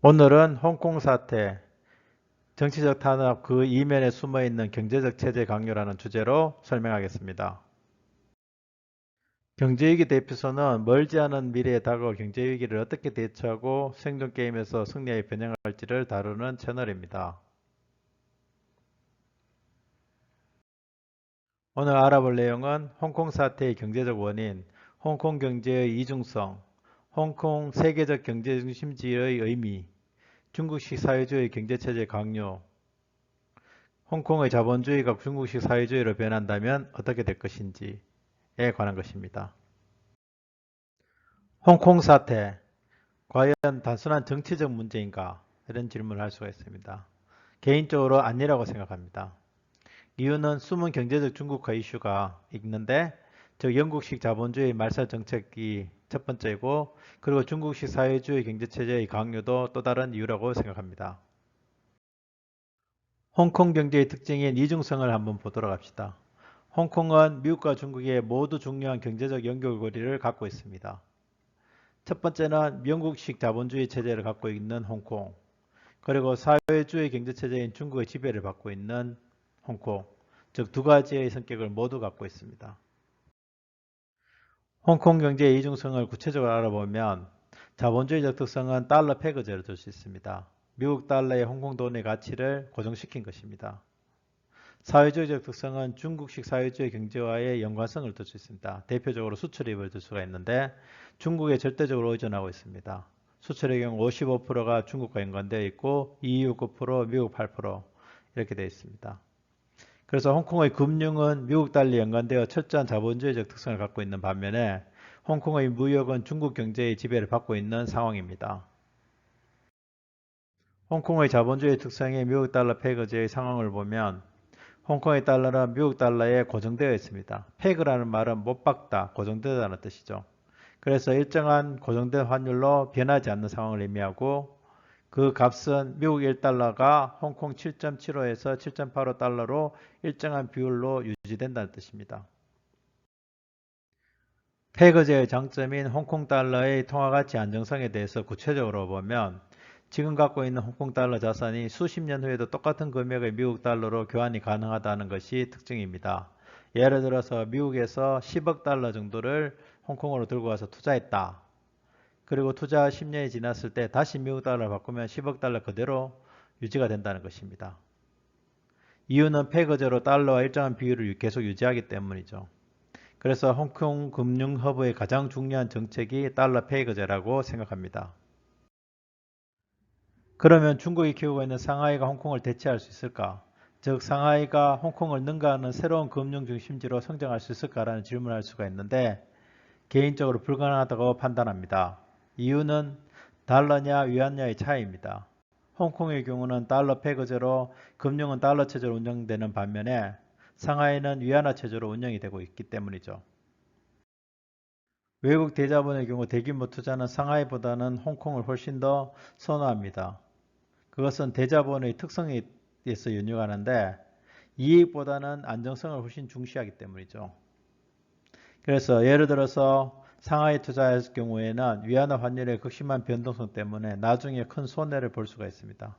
오늘은 홍콩 사태, 정치적 탄압 그 이면에 숨어있는 경제적 체제 강요라는 주제로 설명하겠습니다. 경제위기 대피소는 멀지 않은 미래에 다가올 경제위기를 어떻게 대처하고 생존게임에서 승리에 변형할지를 다루는 채널입니다. 오늘 알아볼 내용은 홍콩 사태의 경제적 원인, 홍콩 경제의 이중성, 홍콩 세계적 경제 중심지의 의미, 중국식 사회주의 경제체제 강요, 홍콩의 자본주의가 중국식 사회주의로 변한다면 어떻게 될 것인지에 관한 것입니다. 홍콩 사태, 과연 단순한 정치적 문제인가? 이런 질문을 할 수가 있습니다. 개인적으로 아니라고 생각합니다. 이유는 숨은 경제적 중국화 이슈가 있는데, 즉 영국식 자본주의 말살 정책이 첫 번째고, 그리고 중국식 사회주의 경제체제의 강요도 또 다른 이유라고 생각합니다. 홍콩 경제의 특징인 이중성을 한번 보도록 합시다. 홍콩은 미국과 중국의 모두 중요한 경제적 연결고리를 갖고 있습니다. 첫 번째는 영국식 자본주의 체제를 갖고 있는 홍콩, 그리고 사회주의 경제체제인 중국의 지배를 받고 있는 홍콩, 즉 두 가지의 성격을 모두 갖고 있습니다. 홍콩 경제의 이중성을 구체적으로 알아보면 자본주의적 특성은 달러 패거제로 들 수 있습니다. 미국 달러의 홍콩 돈의 가치를 고정시킨 것입니다. 사회주의적 특성은 중국식 사회주의 경제와의 연관성을 들 수 있습니다. 대표적으로 수출입을 들 수가 있는데 중국에 절대적으로 의존하고 있습니다. 수출의 경우 55%가 중국과 연관되어 있고 EU 9%, 미국 8% 이렇게 되어 있습니다. 그래서 홍콩의 금융은 미국 달리 연관되어 철저한 자본주의적 특성을 갖고 있는 반면에 홍콩의 무역은 중국 경제의 지배를 받고 있는 상황입니다. 홍콩의 자본주의 특성의 미국 달러 패거제의 상황을 보면 홍콩의 달러는 미국 달러에 고정되어 있습니다. 패그라는 말은 못 박다, 고정되다는 뜻이죠. 그래서 일정한 고정된 환율로 변하지 않는 상황을 의미하고 그 값은 미국 1달러가 홍콩 7.75에서 7.85달러로 일정한 비율로 유지된다는 뜻입니다. 패거제의 장점인 홍콩 달러의 통화가치 안정성에 대해서 구체적으로 보면 지금 갖고 있는 홍콩 달러 자산이 수십 년 후에도 똑같은 금액의 미국 달러로 교환이 가능하다는 것이 특징입니다. 예를 들어서 미국에서 10억 달러 정도를 홍콩으로 들고 와서 투자했다. 그리고 투자 10년이 지났을 때 다시 미국 달러를 바꾸면 10억 달러 그대로 유지가 된다는 것입니다. 이유는 패거제로 달러와 일정한 비율을 계속 유지하기 때문이죠. 그래서 홍콩 금융 허브의 가장 중요한 정책이 달러 패거제라고 생각합니다. 그러면 중국이 키우고 있는 상하이가 홍콩을 대체할 수 있을까? 즉 상하이가 홍콩을 능가하는 새로운 금융 중심지로 성장할 수 있을까라는 질문을 할 수가 있는데 개인적으로 불가능하다고 판단합니다. 이유는 달러냐 위안냐의 차이입니다. 홍콩의 경우는 달러 패거제로 금융은 달러 체제로 운영되는 반면에 상하이는 위안화 체제로 운영이 되고 있기 때문이죠. 외국 대자본의 경우 대규모 투자는 상하이보다는 홍콩을 훨씬 더 선호합니다. 그것은 대자본의 특성에 의해서 연유하는데 이익보다는 안정성을 훨씬 중시하기 때문이죠. 그래서 예를 들어서 상하이 투자할 경우에는 위안화 환율의 극심한 변동성 때문에 나중에 큰 손해를 볼 수가 있습니다.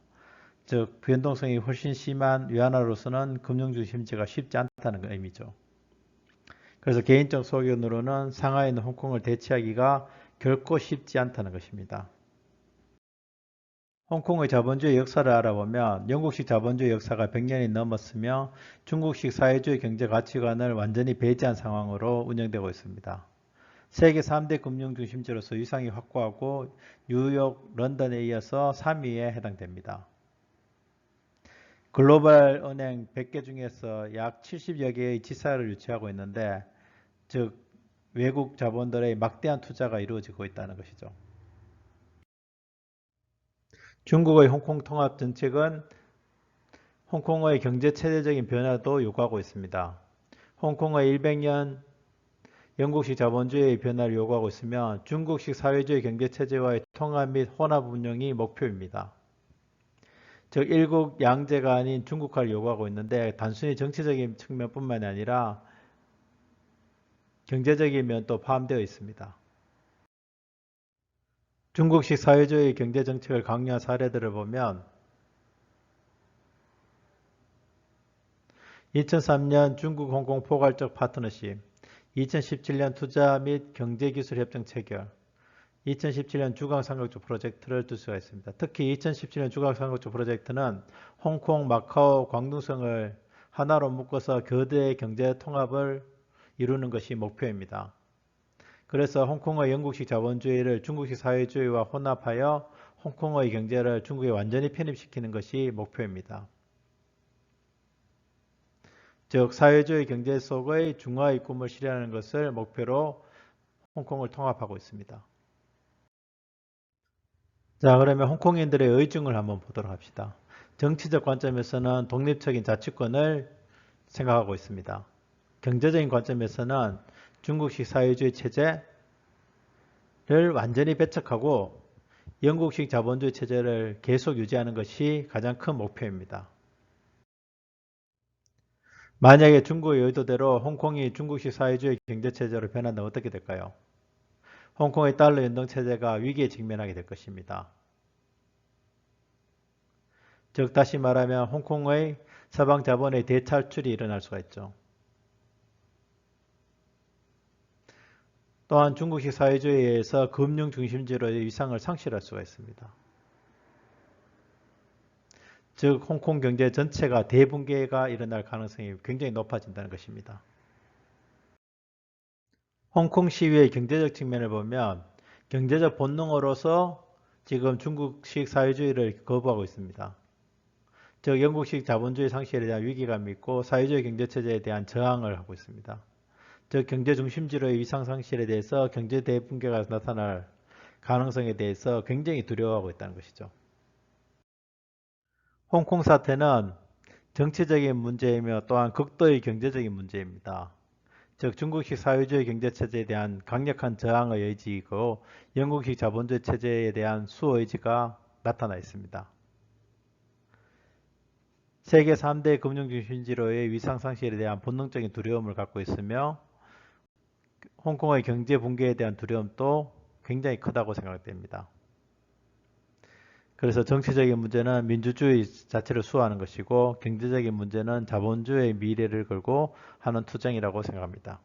즉 변동성이 훨씬 심한 위안화로서는 금융중심지가 쉽지 않다는 의미죠. 그래서 개인적 소견으로는 상하이는 홍콩을 대체하기가 결코 쉽지 않다는 것입니다. 홍콩의 자본주의 역사를 알아보면 영국식 자본주의 역사가 100년이 넘었으며 중국식 사회주의 경제 가치관을 완전히 배제한 상황으로 운영되고 있습니다. 세계 3대 금융 중심지로서 위상이 확고하고 뉴욕, 런던에 이어서 3위에 해당됩니다. 글로벌 은행 100개 중에서 약 70여 개의 지사를 유치하고 있는데 즉 외국 자본들의 막대한 투자가 이루어지고 있다는 것이죠. 중국의 홍콩 통합 정책은 홍콩의 경제 체제적인 변화도 요구하고 있습니다. 홍콩의 100년 영국식 자본주의의 변화를 요구하고 있으며 중국식 사회주의 경제 체제와의 통합 및 혼합 운영이 목표입니다. 즉 일국 양제가 아닌 중국화를 요구하고 있는데 단순히 정치적인 측면뿐만 아니라 경제적인 면도 포함되어 있습니다. 중국식 사회주의 경제정책을 강요한 사례들을 보면 2003년 중국 홍콩 포괄적 파트너십, 2017년 투자 및 경제기술 협정 체결, 2017년 주광삼각주 프로젝트를 들 수가 있습니다. 특히 2017년 주광삼각주 프로젝트는 홍콩, 마카오, 광둥성을 하나로 묶어서 거대 경제 통합을 이루는 것이 목표입니다. 그래서 홍콩의 영국식 자본주의를 중국식 사회주의와 혼합하여 홍콩의 경제를 중국에 완전히 편입시키는 것이 목표입니다. 즉 사회주의 경제 속의 중화의 꿈을 실현하는 것을 목표로 홍콩을 통합하고 있습니다. 자, 그러면 홍콩인들의 의중을 한번 보도록 합시다. 정치적 관점에서는 독립적인 자치권을 생각하고 있습니다. 경제적인 관점에서는 중국식 사회주의 체제를 완전히 배척하고 영국식 자본주의 체제를 계속 유지하는 것이 가장 큰 목표입니다. 만약에 중국의 의도대로 홍콩이 중국식 사회주의 경제체제로 변한다면 어떻게 될까요? 홍콩의 달러 연동체제가 위기에 직면하게 될 것입니다. 즉 다시 말하면 홍콩의 서방 자본의 대탈출이 일어날 수가 있죠. 또한 중국식 사회주의에 의해서 금융 중심지로의 위상을 상실할 수가 있습니다. 즉 홍콩 경제 전체가 대붕괴가 일어날 가능성이 굉장히 높아진다는 것입니다. 홍콩 시위의 경제적 측면을 보면 경제적 본능으로서 지금 중국식 사회주의를 거부하고 있습니다. 즉 영국식 자본주의 상실에 대한 위기감이 있고 사회주의 경제체제에 대한 저항을 하고 있습니다. 즉 경제 중심지로의 위상 상실에 대해서 경제 대붕괴가 나타날 가능성에 대해서 굉장히 두려워하고 있다는 것이죠. 홍콩 사태는 정치적인 문제이며 또한 극도의 경제적인 문제입니다. 즉 중국식 사회주의 경제체제에 대한 강력한 저항의 의지이고 영국식 자본주의 체제에 대한 수의지가 나타나 있습니다. 세계 3대 금융중심지로의 위상 상실에 대한 본능적인 두려움을 갖고 있으며 홍콩의 경제 붕괴에 대한 두려움도 굉장히 크다고 생각됩니다. 그래서 정치적인 문제는 민주주의 자체를 수호하는 것이고 경제적인 문제는 자본주의의 미래를 걸고 하는 투쟁이라고 생각합니다.